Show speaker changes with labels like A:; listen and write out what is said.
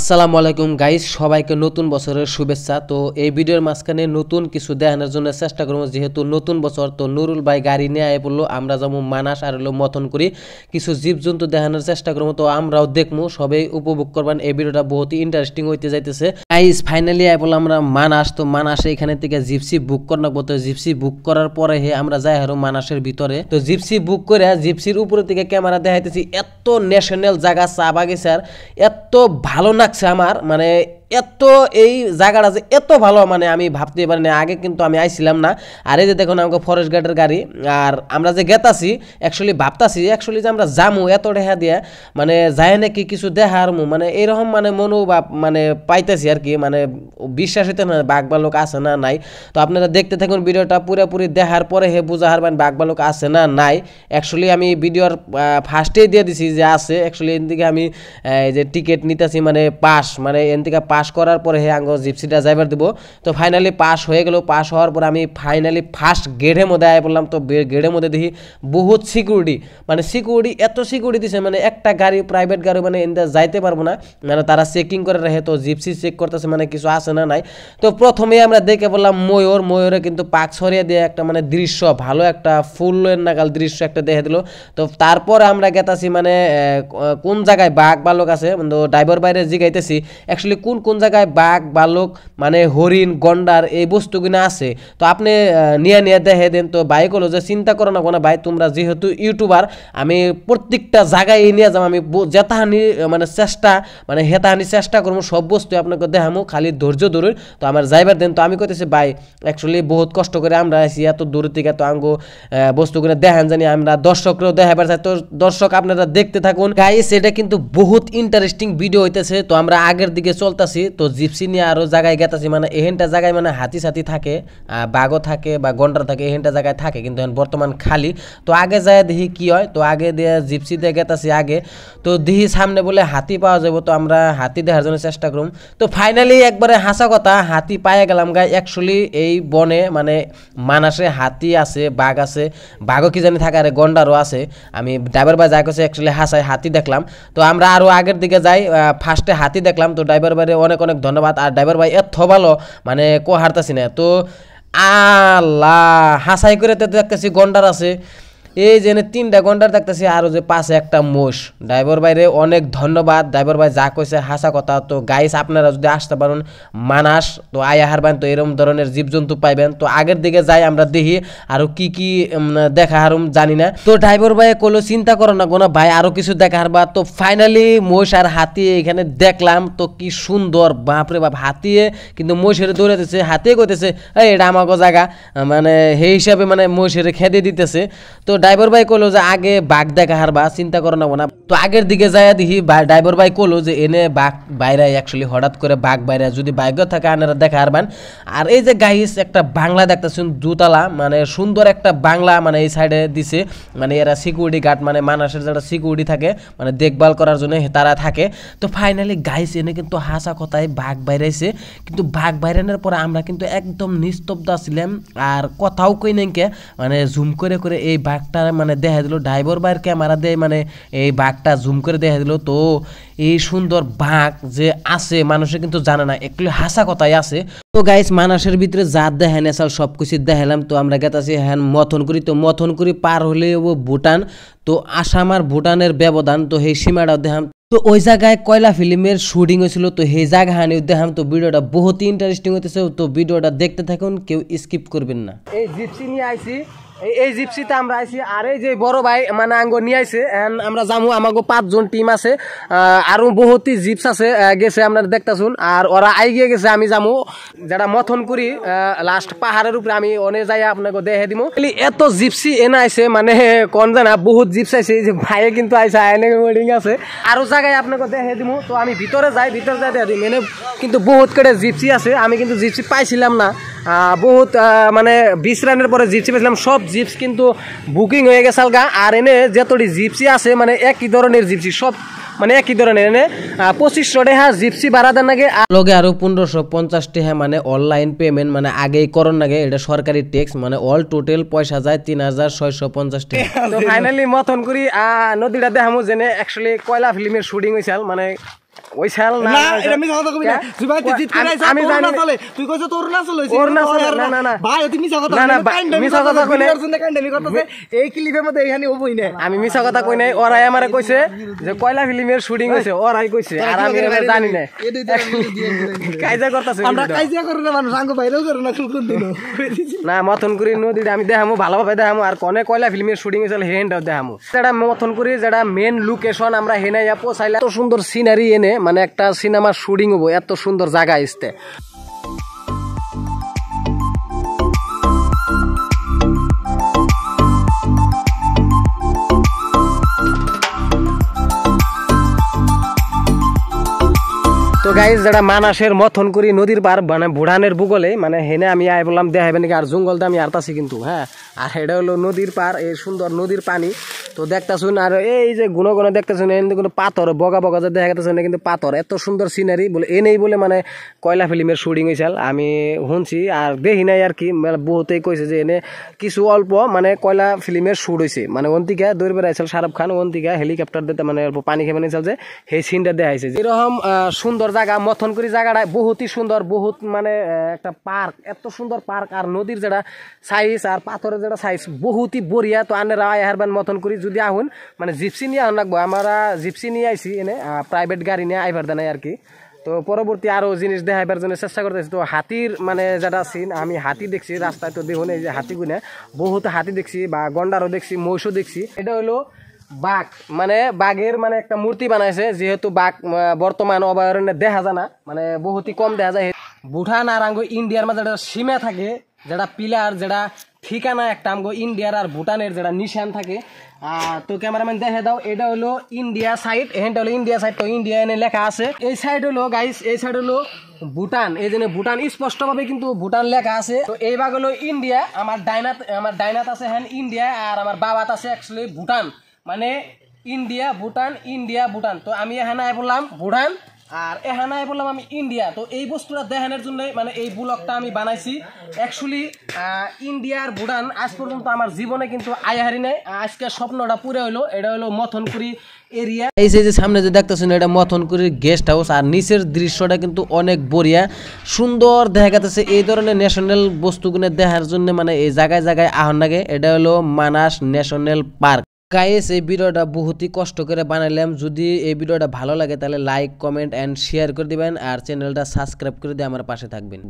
A: আসসালামু আলাইকুম গাইস, সবাইকে নতুন বছরের শুভেচ্ছা। তো এই ভিডিওর মাঝখানে নতুন কিছু দেখানোর জন্য চেষ্টা করবো, যেহেতু নতুন বছর। তো নুরুল ভাই গাড়ি নিয়ে আয় বললো আমরা যাবো মানাস আর হলো মথন করি, কিছু জীবজন্তু দেখানোর চেষ্টা করবো। তো আমরাও দেখবো, সবাই উপভোগ করবেন। এই ভিডিওটা বহুত ইন্টারেস্টিং হইতে যাইতেছে গাইস। ফাইনালি আয় বললো আমরা মানাস। তো মানাসে এখানে থেকে জিপসি বুক করবো। তো জিপসি বুক করার পরে আমরা যাই হারো মানাসের ভিতরে। তো জিপসি বুক করে জিপসির উপরে থেকে ক্যামেরা দেখাইতেছি, এত ন্যাশনাল জায়গা চা বাগিচার, এত ভালো লাগছে আমার, মানে এত এই জায়গাটা যে এত ভালো, মানে আমি ভাবতে পারি না। আগে কিন্তু আমি আইছিলাম না। আর এই যে দেখুন আমাকে ফরেস্ট গার্ডের গাড়ি, আর আমরা যে গেতাছি অ্যাকচুয়ালি ভাবতাছি অ্যাকচুয়ালি যে আমরা যামু এত রেহা দিয়ে, মানে যায় নাকি কিছু দেখার মানে এরকম মানে মনোভাব মানে পাইতেছি আর কি, মানে বিশ্বাস হইতে না বাঘ ভালুক আছে না নাই। তো আপনারা দেখতে থাকুন ভিডিওটা, পুরোপুরি দেখার পরে বুঝা হারবেন বাঘ ভালুক আছে না নাই। অ্যাকচুয়ালি আমি ভিডিওর ফার্স্টেই দিয়ে দিছি যে আছে। অ্যাকচুয়ালি এন থেকে আমি এই যে টিকিট নিতেছি, মানে পাস, মানে এন থেকে পাস করার পরে আঙ্গ জিপসিটা যাইবার দিব। তো ফাইনালি পাস হয়ে গেল। পাস হওয়ার পরে আমি ফাইনালি ফার্স্ট গেটের মধ্যে আয় পড়লাম। তো গেটের মধ্যে দেখি বহুত সিকিউরিটি, মানে সিকিউরিটি এত সিকিউরিটি দিছে, মানে একটা গাড়ি প্রাইভেট গাড়ি মানে এনতে যাইতে পারবো না, মানে তারা চেকিং করে রাখে। তো জিপসি চেক করতেছে মানে কিছু আছে না নাই। তো প্রথমে আমরা দেখে বললাম ময়ূরে কিন্তু পাক ছড়িয়ে দিয়ে একটা মানে দৃশ্য, ভালো একটা ফুলের নাগাল দৃশ্য একটা দেখে দিল। তো তারপর আমরা গেতাছি মানে কোন জায়গায় বাঘ ভালুক আছে, ড্রাইভার বাইরে জিগাইতেছি অ্যাকচুয়ালি কোন কোন জায়গায় বাঘ ভালুক মানে হরিণ গন্ডার এই বস্তুগুলো আছে। তো আপনি নিয়ে দেখে দেন। তো ভাই বলো যে চিন্তা করো না কোনো ভাই, তোমরা যেহেতু ইউটিউবার, আমি প্রত্যেকটা জায়গায় নিয়ে যাবো। আমি যেতাহানি মানে চেষ্টা মানে হেতাহানি চেষ্টা করবো, সব বস্তু আপনাকে দেখামো, খালি ধৈর্য ধরুন। তো আমার যাইবার দেন। তো আমি কইতেছি ভাই অ্যাকচুয়ালি বহুত কষ্ট করে আমরা আসি এত দূর থেকে, তো আঙ্গো বস্তুগুলো দেখান জানি আমরা দর্শকরাও দেখাবার চাই। তো দর্শক আপনারা দেখতে থাকুন গাইস, এটা কিন্তু বহুত ইন্টারেস্টিং ভিডিও হইতেছে। তো আমরা আগের দিকে চলতেছি। তো জিপসি নিয়ে আরো জায়গায় গেতাছি, মানে এহেনটা জায়গায় মানে হাতি সাথী থাকে, বাঘও থাকে বা গন্ডার থাকে, এহেনটা জায়গায় থাকে, কিন্তু এখন বর্তমান খালি। তো আগে যায় দেখি কি হয়। তো আগে দিয়ে জিপসি দিয়ে গেতাছি আগে। তো দেখি সামনে বলে হাতি পাওয়া যাবো। তো আমরা হাতি দেখার জন্য চেষ্টা করুন। তো ফাইনালি একবারে হাসা কথা হাতি পাইয়া গেলাম গাই। অ্যাকচুয়ালি এই বনে মানে মানাসে হাতি আছে, বাঘ আছে, বাঘও কি জানি থাকে, আরে গন্ডারও আছে। আমি ড্রাইভার ভাই যা করছে অ্যাকচুয়ালি হাসায় হাতি দেখলাম। তো আমরা আরও আগের দিকে যাই, ফার্স্টে হাতি দেখলাম। তো ড্রাইভার ভাইরে অনেক অনেক ধন্যবাদ। আর ড্রাইভার ভাই এত ভালো, মানে হারতাছি না। তো আল্লাহ হাসাই করে তো দেখতেছি গন্ডার আছে, এই যে তিনটা গন্ডার দেখতেছি, আরও যে পাশে একটা মোষ। ড্রাইভার ভাইরে অনেক ধন্যবাদ, ড্রাইভার ভাই যা কইছে হাসা কথা। তো গাইস আপনারা যদি আসতে পারেন মানাস, তো আয়া হারবেন, তো এরকম ধরনের জীবজন্তু পাইবেন। তো আগের দিকে যাই আমরা দেখি আরও কি কি দেখা হারুম জানি না। তো ড্রাইভার ভাই কইলো চিন্তা করো না গোনা ভাই, আরও কিছু দেখা হারবা। তো ফাইনালি মোষ আর হাতি এখানে দেখলাম। তো কি সুন্দর, বাপরে বাপ। হাতিয়ে কিন্তু মহিষের দৌড়ে দিতেছে, হাতিয়ে কইতেছে এই এটা আমাকে জায়গা, মানে সেই হিসাবে মানে মহিষের খেদে দিতেছে। তো ড্রাইভার ভাই কইলো যে আগে বাঘ দেখা হারবা, চিন্তা করো না। তো আগের দিকে যাইয়া দেখি ড্রাইভার ভাই কইলো যে এনে বাঘ বাইরে, অ্যাকচুয়ালি হঠাৎ করে বাঘ বাইরে, যদি ভাগ্য থাকে আনারা দেখা হারবেন। আর এই যে গাইস একটা বাংলা দেখতেছেন দুতলা, মানে সুন্দর একটা বাংলা, মানে এই সাইডে দিছে, মানে এরা সিকিউরিটি গার্ড, মানে মানাসের যারা সিকিউরিটি থাকে মানে দেখভাল করার জন্য তারা থাকে। তো ফাইনালি গাইস এনে কিন্তু হাসা কথায় বাঘ বাইরেছে। কিন্তু বাঘ বাইরানোর পরে আমরা কিন্তু একদম নিস্তব্ধ ছিলাম, আর কথাও কই নাকি, মানে জুম করে করে এই বাঘটা মানে দেখা দিল। ড্রাইভার বাইর ক্যামেরা দেয়, মানে এই বাঘটা জুম করে দেখা দিল। তো এই সুন্দর বাঘ যে আছে মানুষের কিন্তু জানে না, একটু হাসা কথাই আছে। তো গাইস মানাসের ভিতরে যা দেখেন এসাল সব কিছু দেখালাম। তো আমরা গেতাছি হ্যাঁ মথন করি। তো মথন করি পার হলে ও ভুটান, তো আসাম আর ভুটানের ব্যবধান, তো সেই সীমাটাও দেখাম। তো ওই জায়গায় কয়লা ফিল্মের শুটিং হয়েছিল, তো সেই জায়গা হানিও দেখাম। তো ভিডিওটা বহুত ইন্টারেস্টিং হইতেছে। তো ভিডিওটা দেখতে থাকুন, কেউ স্কিপ করবেন না। এই জিপসি নিয়ে আইছি, এই জিপসিতে আমরা আইছি। আর এই যে বড় ভাই মানে আঙ্গো নিয়ে আইছে, আমরা যাবো, আমাকে 5 জন টিম আছে, আরো বহুতই জিপস আছে গেছে, আমরা দেখতেছুন। আর ওরা আই গিয়ে গেছে, আমি যাবো যেটা মথন করি লাস্ট পাহাড়ের উপরে, আমি অনে যাই আপনাকে দেখে দিব। এত জিপসি এনে আইছে, মানে কোন জানা বহুত জিপস আইছে। এই যে ভাইয়ে কিন্তু আইসে ওয়েডিং আছে, আরো জায়গায় আপনাকে দেখে দিব। তো আমি ভিতরে যাই দেখে দিই, মানে কিন্তু বহুত করে জিপসি আছে। আমি কিন্তু জিপসি পাইছিলাম না, বহুত মানে 20 রানের পরে জিপসি পেয়েছিলাম। সব জিপস কিন্তু বুকিং হয়ে গেছে আলগা। আর এনে যতটি জিপসি আছে মানে একই ধরনের জিপসি, সব মানে একই ধরনের। এনে 2500 টাকা জিপসি ভাড়া দেন নাকি, লগে আরো 1550 টাকা মানে অনলাইন পেমেন্ট, মানে আগেই করন নাগে, এটা সরকারি ট্যাক্স, মানে অল টোটাল পয়সা যায় 3650 টাকা। তো ফাইনালি মথন করি নদীটা দেখামু, যেনে অ্যাকচুয়ালি কয়লা ফিল্মের শুটিং হয়েছিল, মানে
B: ওই শাল না
C: না এটা মিছা কথা কবি না তুই ভাই জিত করে আইছ
B: আমি জানি
C: চলে তুই কইছ তোর না চলে
B: না না
C: ভাই তুই মিছা কথা
B: না না মিছা কথা কই নাই
C: কাইন্ডামি করতেছে এই ক্লিপের মধ্যে এখানে হবই না
B: আমি মিছা কথা কই নাই ওরাই আমারে কইছে যে কয়লা ফিল্মের শুটিং হইছে ওরাই কইছে আর আমি এটা জানি না কাইজা করতেছে
C: আমরা কাইজা করি না মানুষ আঙ্গ বাইরেও করে না কোন দিন
B: না মথনকুড়ি নদীটা আমি দেখামু ভালোভাবে দেখামু আর কোনে কয়লা ফিল্মের শুটিং হইছিল হেনটাও দেখামু যেটা মথনকুড়ি যেটা মেন লোকেশন আমরা হেনে যা পৌঁছাইলে এত সুন্দর সিনারি এনে মানে একটা সিনেমার শুটিং হবো এত সুন্দর জায়গা আসতে তো গাইজ যেটা মানাসের মথনকুড়ি নদীর পার মানে ভুটানের ভূগোলে মানে হেনে আমি আই বললাম দেখাবেন নাকি আর জঙ্গলতে আমি আরতাছি কিন্তু হ্যাঁ আর এটা হলো নদীর পার এই সুন্দর নদীর পানি তো দেখতেছুন আর এই যে গুণ গুণ দেখতেছুন এনে কিন্তু পাথর বগা বগা যে দেখা যাচ্ছে কিন্তু পাথর এত সুন্দর সিনারি বলে এনেই বলে মানে কয়লা ফিল্মের শুটিং হয়েছিল আমি শুনছি আর দেখি নাই আর কি বহুতেই কইছে যে এনে কিছু অল্প মানে কয়লা ফিল্মের শুট হয়েছে মানে অন্তিকা দৌড় বেড়াইছিল শাহরুখ খান অন্তিকা হেলিকপ্টার দিতে মানে অল্প পানি খেয়ে নিয়েছিল যে সেই সিনটা দেখাইছে এরকম সুন্দর জায়গা মথনকুড়ি জায়গাটা বহুতই সুন্দর বহুত মানে একটা পার্ক এত সুন্দর পার্ক আর নদীর যেটা সাইজ আর পাথরের যেটা সাইজ বহুতই বড়িয়া তো আনেরা আইহারবান মথনকুড়ি যদি আহুন মানে জিপসি নিয়ে আন লাগবো আমরা জিপসি নিয়ে আইছি এনে প্রাইভেট গাড়ি নিয়ে আইবার দেয় আর কি তো পরবর্তী আরো জিনিস দেখাইবার জন্য চেষ্টা করতেছি তো হাতির মানে যেটা সিন আমি হাতি দেখছি রাস্তায় তো দেখুন এই যে হাতি গুনে বহুত হাতি দেখছি বা গন্ডারও দেখছি মহিষও দেখছি এটা হলো বাঘ মানে বাঘের মানে একটা মূর্তি বানাইছে যেহেতু বাঘ বর্তমান অভয়ারণ্যে দেখা যায় না মানে বহুতই কম দেখা যায় ভুটান আর আঙ্গো ইন্ডিয়ার মাঝে একটা সীমা থাকে যেটা পিলার যেটা ঠিকানা একটা আমগো ইন্ডিয়ার আর ভুটানের যেটা নিশান থাকে তো ক্যামেরাম্যান দেখে দাও এটা হলো ইন্ডিয়া সাইড এখানটা হলো ইন্ডিয়া সাইড তো ইন্ডিয়া এনে লেখা আছে এই সাইড হলো গাইস এই সাইড হলো ভুটান এই জন্য ভুটান স্পষ্টভাবে কিন্তু ভুটান লেখা আছে তো এই ভাগ হলো ইন্ডিয়া আমার ডাইনাত আছে হ্যান ইন্ডিয়া আর আমার বাবাত আছে অ্যাকচুয়ালি ভুটান মানে ইন্ডিয়া ভুটান তো আমি এখানে বললাম ভুটান আর এখানে বললাম আমি ইন্ডিয়া তো এই বস্তুটা দেখানোর জন্য মানে এই ব্লগটা আমি বানাইছি অ্যাকচুয়ালি ইন্ডিয়া আর ভুটান আজ পর্যন্ত আমার জীবনে কিন্তু আইহারি নাই আজকে স্বপ্নটা পুরো হলো এটা হলো মথনকুড়ি এরিয়া এই যে সামনে যে দেখতেছেন এটা মথনকুড়ির গেস্ট হাউস আর নিচের দৃশ্যটা কিন্তু অনেক বড়িয়া সুন্দর দেখা যাচ্ছে এই ধরনের ন্যাশনাল বস্তুগুলো দেখার জন্য মানে এই জায়গায় জায়গায় আহন লাগে এটা হলো মানাস ন্যাশনাল পার্ক গাইস এই ভিডিওটা বহুতই কষ্ট করে বানাইলাম যদি এই ভিডিওটা ভালো লাগে তাহলে লাইক কমেন্ট এন্ড শেয়ার করে দিবেন আর চ্যানেলটা সাবস্ক্রাইব করে দিয়ে আমার পাশে থাকবেন।